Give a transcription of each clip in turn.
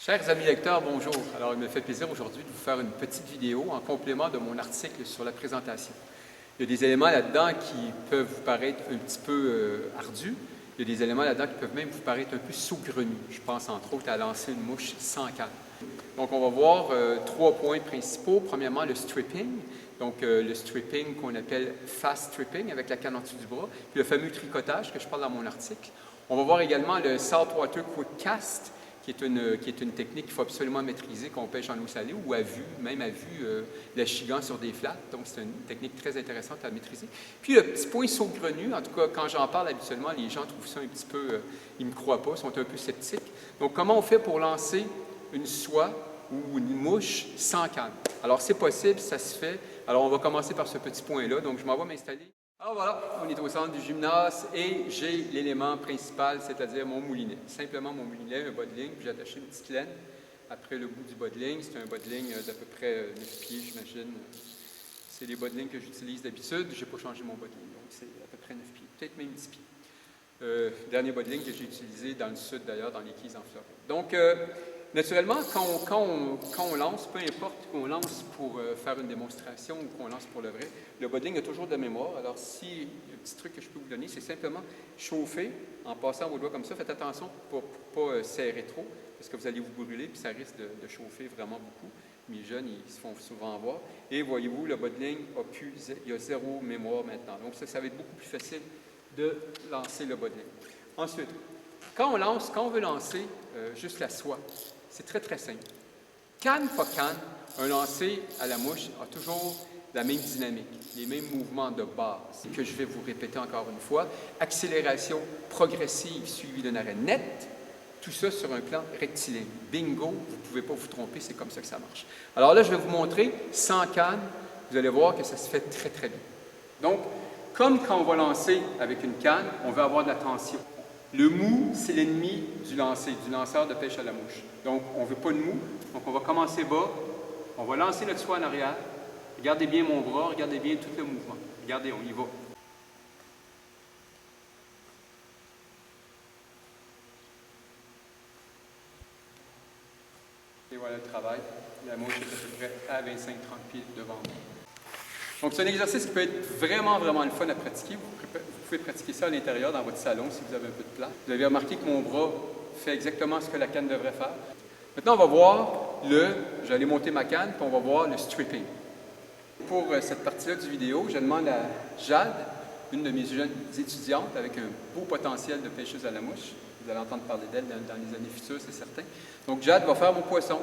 Chers amis lecteurs, bonjour. Alors, il me fait plaisir aujourd'hui de vous faire une petite vidéo en complément de mon article sur la présentation. Il y a des éléments là-dedans qui peuvent vous paraître un petit peu ardus. Il y a des éléments là-dedans qui peuvent même vous paraître un peu saugrenus. Je pense entre autres à lancer une mouche sans canne. Donc, on va voir trois points principaux. Premièrement, le stripping. Donc, le stripping qu'on appelle fast stripping avec la canne en dessous du bras. Puis le fameux tricotage que je parle dans mon article. On va voir également le saltwater quick cast, qui est une technique qu'il faut absolument maîtriser quand on pêche en eau salée ou à vue, même à vue, l'achigan sur des flats. Donc, c'est une technique très intéressante à maîtriser. Puis, le petit point saugrenu, en tout cas, quand j'en parle habituellement, les gens trouvent ça un petit peu, ils ne me croient pas, sont un peu sceptiques. Donc, comment on fait pour lancer une soie ou une mouche sans canne? Alors, c'est possible, ça se fait. Alors, on va commencer par ce petit point-là. Donc, je m'en vais m'installer. Alors voilà, on est au centre du gymnase et j'ai l'élément principal, c'est-à-dire mon moulinet. Simplement mon moulinet, un bas de ligne, puis j'ai attaché une petite laine après le bout du bas de ligne. C'est un bas de ligne d'à peu près 9 pieds, j'imagine. C'est les bas de ligne que j'utilise d'habitude. Je n'ai pas changé mon bas de ligne, donc c'est à peu près 9 pieds, peut-être même 10 pieds. Dernier bas de ligne que j'ai utilisé dans le sud d'ailleurs, dans les Keys en Floride. Donc, naturellement, quand on lance, peu importe qu'on lance pour faire une démonstration ou qu'on lance pour le vrai, le bas de ligne a toujours de la mémoire. Alors, si un petit truc que je peux vous donner, c'est simplement chauffer en passant vos doigts comme ça. Faites attention pour ne pas serrer trop, parce que vous allez vous brûler, puis ça risque de chauffer vraiment beaucoup. Mes jeunes, ils se font souvent avoir. Et voyez-vous, le bas de ligne il y a zéro mémoire maintenant. Donc, ça va être beaucoup plus facile de lancer le bas de ligne. Ensuite, quand on veut lancer juste la soie, c'est très, très simple. Canne, pas canne, un lancer à la mouche a toujours la même dynamique, les mêmes mouvements de base que je vais vous répéter encore une fois. Accélération progressive suivie d'un arrêt net, tout ça sur un plan rectiligne. Bingo, vous ne pouvez pas vous tromper, c'est comme ça que ça marche. Alors là, je vais vous montrer sans canne, vous allez voir que ça se fait très, très bien. Donc, comme quand on va lancer avec une canne, on veut avoir de la tension. Le mou, c'est l'ennemi du lanceur de pêche à la mouche. Donc, on ne veut pas de mou. Donc, on va commencer bas. On va lancer notre soie en arrière. Regardez bien mon bras, regardez bien tout le mouvement. Regardez, on y va. Et voilà le travail. La mouche est à peu près à 25-30 pieds devant moi. Donc, c'est un exercice qui peut être vraiment, vraiment le fun à pratiquer. Vous pouvez pratiquer ça à l'intérieur, dans votre salon, si vous avez un peu de place. Vous avez remarqué que mon bras fait exactement ce que la canne devrait faire. Maintenant, on va voir j'allais monter ma canne, puis on va voir le stripping. Pour cette partie-là du vidéo, je demande à Jade, une de mes jeunes étudiantes, avec un beau potentiel de pêcheuse à la mouche. Vous allez entendre parler d'elle dans les années futures, c'est certain. Donc, Jade va faire mon poisson,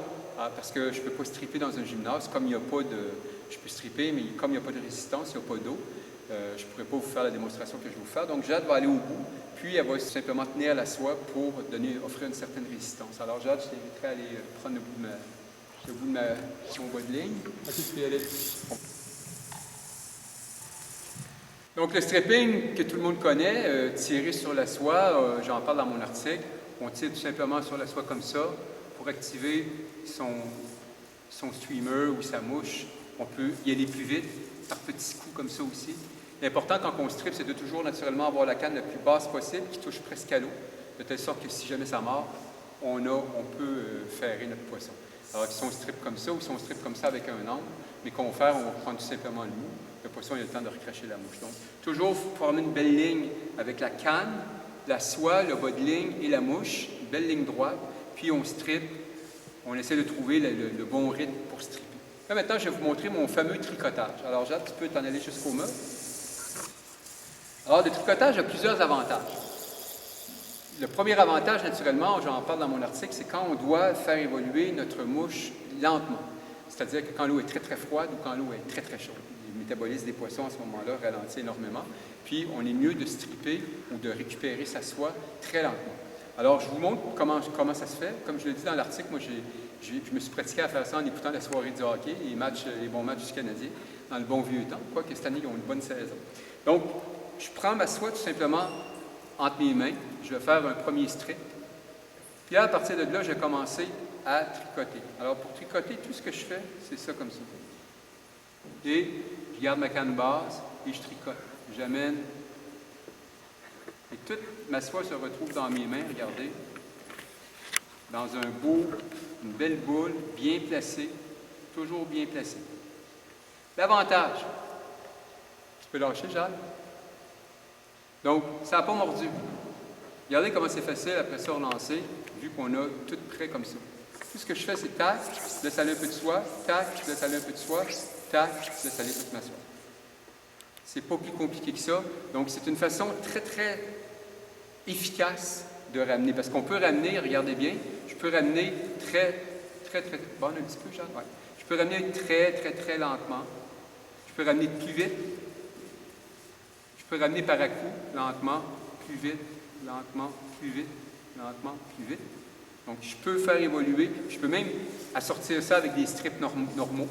parce que je ne peux pas stripper dans un gymnase, comme il n'y a pas de... Je peux stripper, mais comme il n'y a pas de résistance, il n'y a pas d'eau, je ne pourrais pas vous faire la démonstration que je vais vous faire. Donc, Jade va aller au bout, puis elle va simplement tenir la soie pour offrir une certaine résistance. Alors, Jade, je t'inviterai à aller prendre le bout de mon bas de ligne. OK, tu peux y aller. Donc, le stripping que tout le monde connaît, tirer sur la soie, j'en parle dans mon article. On tire tout simplement sur la soie comme ça pour activer son streamer ou sa mouche. On peut y aller plus vite, par petits coups comme ça aussi. L'important quand on strip, c'est de toujours naturellement avoir la canne la plus basse possible, qui touche presque à l'eau, de telle sorte que si jamais ça mord, on peut ferrer notre poisson. Alors, si on strip comme ça ou si on strip comme ça avec un angle, mais qu'on va faire, on va prendre tout simplement le mou. Le poisson, il a le temps de recracher la mouche. Donc, toujours former une belle ligne avec la canne, la soie, le bas de ligne et la mouche, une belle ligne droite, puis on strip, on essaie de trouver le bon rythme pour stripper. Là, maintenant, je vais vous montrer mon fameux tricotage. Alors, Jade, tu peux t'en aller jusqu'au mur. Alors, le tricotage a plusieurs avantages. Le premier avantage, naturellement, j'en parle dans mon article, c'est quand on doit faire évoluer notre mouche lentement. C'est-à-dire que quand l'eau est très, très froide ou quand l'eau est très, très chaude. Le métabolisme des poissons, à ce moment-là, ralentit énormément. Puis, on est mieux de stripper ou de récupérer sa soie très lentement. Alors, je vous montre comment ça se fait. Comme je l'ai dit dans l'article, moi, je me suis pratiqué à faire ça en écoutant la soirée du hockey, les bons matchs du Canadien, dans le bon vieux temps, quoique cette année, ils ont une bonne saison. Donc, je prends ma soie tout simplement entre mes mains. Je vais faire un premier strip. Puis à partir de là, je vais commencer à tricoter. Alors, pour tricoter, tout ce que je fais, c'est ça comme ça. Et je garde ma canne basse et je tricote. J'amène. Et toute ma soie se retrouve dans mes mains, regardez. dans une belle boule, bien placée, toujours bien placée. L'avantage, tu peux lâcher, Jacques? Donc, ça n'a pas mordu. Regardez comment c'est facile après ça relancer, vu qu'on a tout prêt comme ça. Tout ce que je fais, c'est tac, je laisse aller un peu de soie, tac, je laisse aller un peu de soie, tac, je laisse aller toute ma soie. C'est pas plus compliqué que ça. Donc, c'est une façon très, très efficace de ramener. Parce qu'on peut ramener, regardez bien, je peux ramener très, bon, un petit peu, Jean? Ouais. Je peux ramener très, très, très lentement. Je peux ramener plus vite. Je peux ramener par à coup, lentement, plus vite, lentement, plus vite, lentement, plus vite. Donc, je peux faire évoluer. Je peux même assortir ça avec des strips normaux.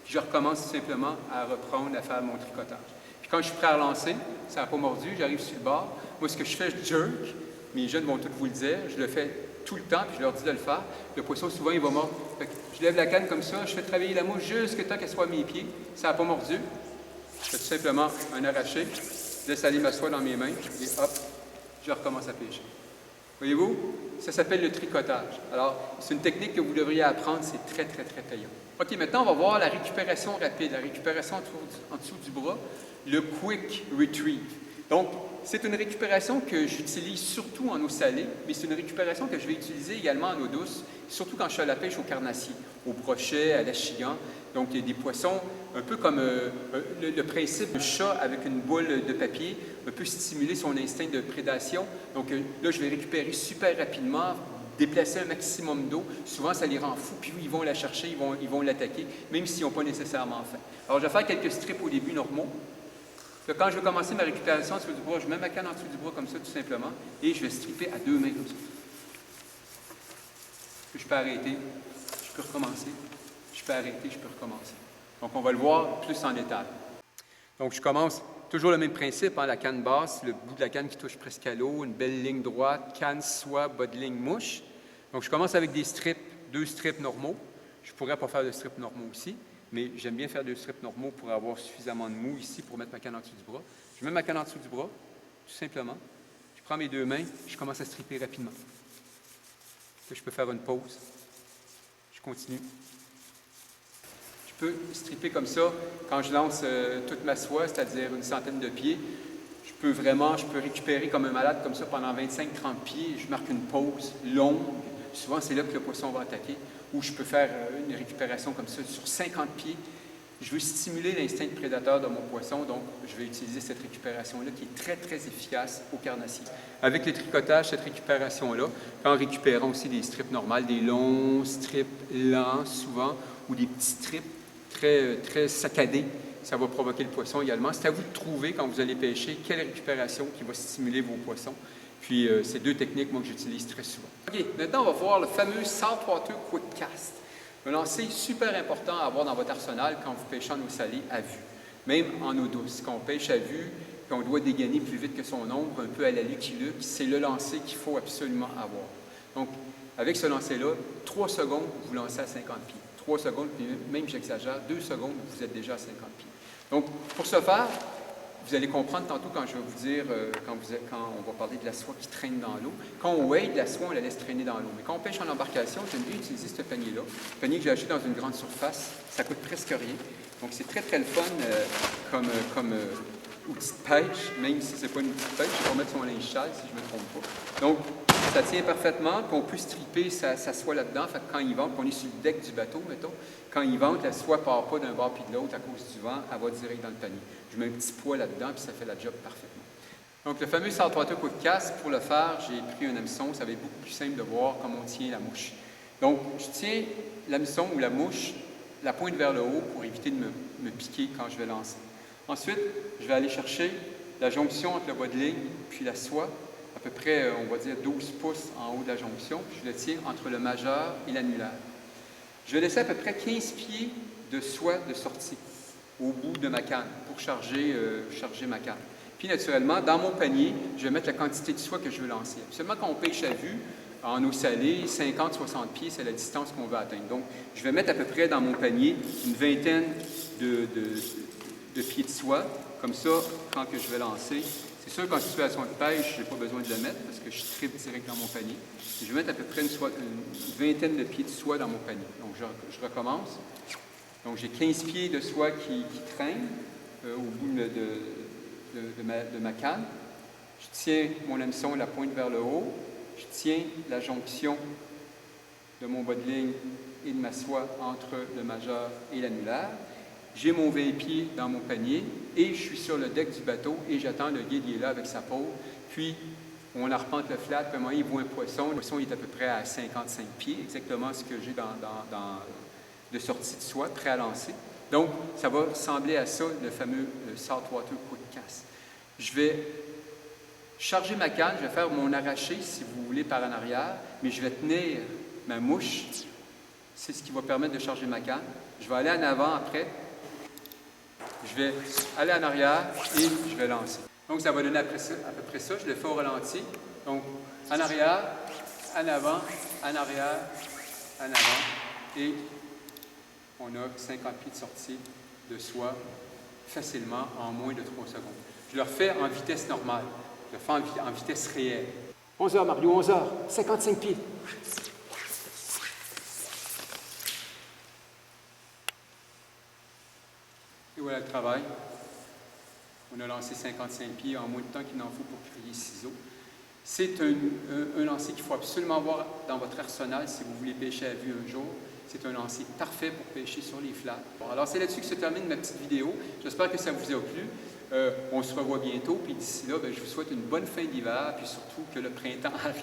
Puis, je recommence simplement à reprendre, à faire mon tricotage. Puis, quand je suis prêt à lancer, ça n'a pas mordu, j'arrive sur le bord. Moi, ce que je fais, je jerk. Mes jeunes vont tous vous le dire. Je le fais tout le temps, puis je leur dis de le faire. Le poisson, souvent, il va mordre. Je lève la canne comme ça, je fais travailler la mouche jusqu'à temps qu'elle soit à mes pieds. Ça n'a pas mordu. Je fais tout simplement un arraché. Je laisse aller ma soie dans mes mains, et hop, je recommence à pêcher. Voyez-vous? Ça s'appelle le tricotage. Alors, c'est une technique que vous devriez apprendre, c'est très, très, très payant. OK, maintenant, on va voir la récupération rapide, la récupération en dessous du bras, le quick retrieve. Donc, c'est une récupération que j'utilise surtout en eau salée, mais c'est une récupération que je vais utiliser également en eau douce, surtout quand je suis à la pêche au carnassier, au brochet, à l'achigan. Donc, il y a des poissons, un peu comme le principe du chat avec une boule de papier, un peu stimuler son instinct de prédation. Donc, là, je vais récupérer super rapidement, déplacer un maximum d'eau. Souvent, ça les rend fous, puis ils vont la chercher, ils vont l'attaquer, même s'ils n'ont pas nécessairement faim. Alors, je vais faire quelques strips au début normaux. Quand je vais commencer ma récupération en dessous du bras, je mets ma canne en dessous du bras comme ça, tout simplement, et je vais stripper à 2 mains comme ça. Je peux arrêter, je peux recommencer, je peux arrêter, je peux recommencer. Donc, on va le voir plus en détail. Donc, je commence toujours le même principe, hein, la canne basse, le bout de la canne qui touche presque à l'eau, une belle ligne droite, canne, soie, bas de ligne, mouche. Donc, je commence avec des strips, 2 strips normaux. Je pourrais pas faire de strips normaux aussi, mais j'aime bien faire 2 strips normaux pour avoir suffisamment de mou ici pour mettre ma canne en dessous du bras. Je mets ma canne en dessous du bras, tout simplement. Je prends mes 2 mains, je commence à stripper rapidement. Puis je peux faire une pause. Je continue. Je peux stripper comme ça quand je lance toute ma soie, c'est-à-dire une centaine de pieds. Je peux récupérer comme un malade comme ça pendant 25-30 pieds. Je marque une pause longue. Souvent, c'est là que le poisson va attaquer. Ou je peux faire une récupération comme ça sur 50 pieds. Je veux stimuler l'instinct de prédateur de mon poisson, donc je vais utiliser cette récupération-là qui est très, très efficace au carnassier. Avec le tricotage, cette récupération-là, en récupérant aussi des strips normales, des longs strips lents souvent, ou des petits strips très, très saccadés, ça va provoquer le poisson également. C'est à vous de trouver, quand vous allez pêcher, quelle récupération qui va stimuler vos poissons. Puis, c'est 2 techniques, moi, que j'utilise très souvent. OK, maintenant, on va voir le fameux Saltwater Quick Cast. Un lancer super important à avoir dans votre arsenal quand vous pêchez en eau salée à vue, même en eau douce. Quand on pêche à vue, qu'on doit dégainer plus vite que son ombre, un peu à la Lucky Luke, c'est le lancer qu'il faut absolument avoir. Donc, avec ce lancer-là, 3 secondes, vous lancez à 50 pieds. 3 secondes, puis même j'exagère, 2 secondes, vous êtes déjà à 50 pieds. Donc, pour ce faire, vous allez comprendre tantôt quand je vais vous dire, quand on va parler de la soie qui traîne dans l'eau. Quand on wade, la soie, on la laisse traîner dans l'eau. Mais quand on pêche en embarcation, j'aime bien utiliser ce panier-là. Le panier que j'ai acheté dans une grande surface, ça coûte presque rien. Donc, c'est très, très le fun comme outil de pêche, même si ce n'est pas une outil de pêche. Je vais mettre son linge sale, si je ne me trompe pas. Donc, ça tient parfaitement, puis on peut stripper sa soie là-dedans. Fait que quand il vente, on est sur le deck du bateau, mettons, quand il vente, la soie ne part pas d'un bord puis de l'autre à cause du vent, elle va direct dans le panier. Je mets un petit poids là-dedans, puis ça fait la job parfaitement. Donc, le fameux Saltwater Quick Cast, pour le faire, j'ai pris un hameçon. Ça va être beaucoup plus simple de voir comment on tient la mouche. Donc, je tiens l'hameçon ou la mouche, la pointe vers le haut pour éviter de me piquer quand je vais lancer. Ensuite, je vais aller chercher la jonction entre le bas de ligne puis la soie, à peu près, on va dire, 12 pouces en haut de la jonction, puis je le tiens entre le majeur et l'annulaire. Je vais laisser à peu près 15 pieds de soie de sortie au bout de ma canne pour charger ma canne. Puis, naturellement, dans mon panier, je vais mettre la quantité de soie que je veux lancer. Seulement quand on pêche à vue, en eau salée, 50-60 pieds, c'est la distance qu'on veut atteindre. Donc, je vais mettre à peu près dans mon panier une vingtaine de pieds de soie. Comme ça, quand que je vais lancer, C'est sûr qu'en situation de pêche, je n'ai pas besoin de le mettre parce que je tripe direct dans mon panier. Et je vais mettre à peu près une vingtaine de pieds de soie dans mon panier. Donc, je recommence. Donc, j'ai 15 pieds de soie qui traînent au bout de ma canne. Je tiens mon hameçon la pointe vers le haut. Je tiens la jonction de mon bas de ligne et de ma soie entre le majeur et l'annulaire. J'ai mon 20 pieds dans mon panier et je suis sur le deck du bateau et j'attends le guide, il est là avec sa pôle. Puis, on arpente le flat, puis à un moment, il voit un poisson. Le poisson est à peu près à 55 pieds, exactement ce que j'ai de sortie de soie, prêt à lancer. Donc, ça va ressembler à ça, le fameux saltwater quick cast. Je vais charger ma canne, je vais faire mon arraché, si vous voulez, par en arrière, mais je vais tenir ma mouche. C'est ce qui va permettre de charger ma canne. Je vais aller en avant après. Je vais aller en arrière et je vais lancer. Donc, ça va donner à peu près ça. Je le fais au ralenti. Donc, en arrière, en avant, en arrière, en avant. Et on a 50 pieds de sortie de soie facilement en moins de 3 secondes. Je le refais en vitesse normale. Je le fais en vitesse réelle. 11 heures, Mario, 11 heures. 55 pieds. Et voilà le travail. On a lancé 55 pieds en moins de temps qu'il n'en faut pour crier ciseaux. C'est un lancer qu'il faut absolument avoir dans votre arsenal si vous voulez pêcher à vue un jour. C'est un lancer parfait pour pêcher sur les flats. Bon, alors c'est là-dessus que se termine ma petite vidéo. J'espère que ça vous a plu. On se revoit bientôt. Puis d'ici là, je vous souhaite une bonne fin d'hiver, puis surtout que le printemps arrive.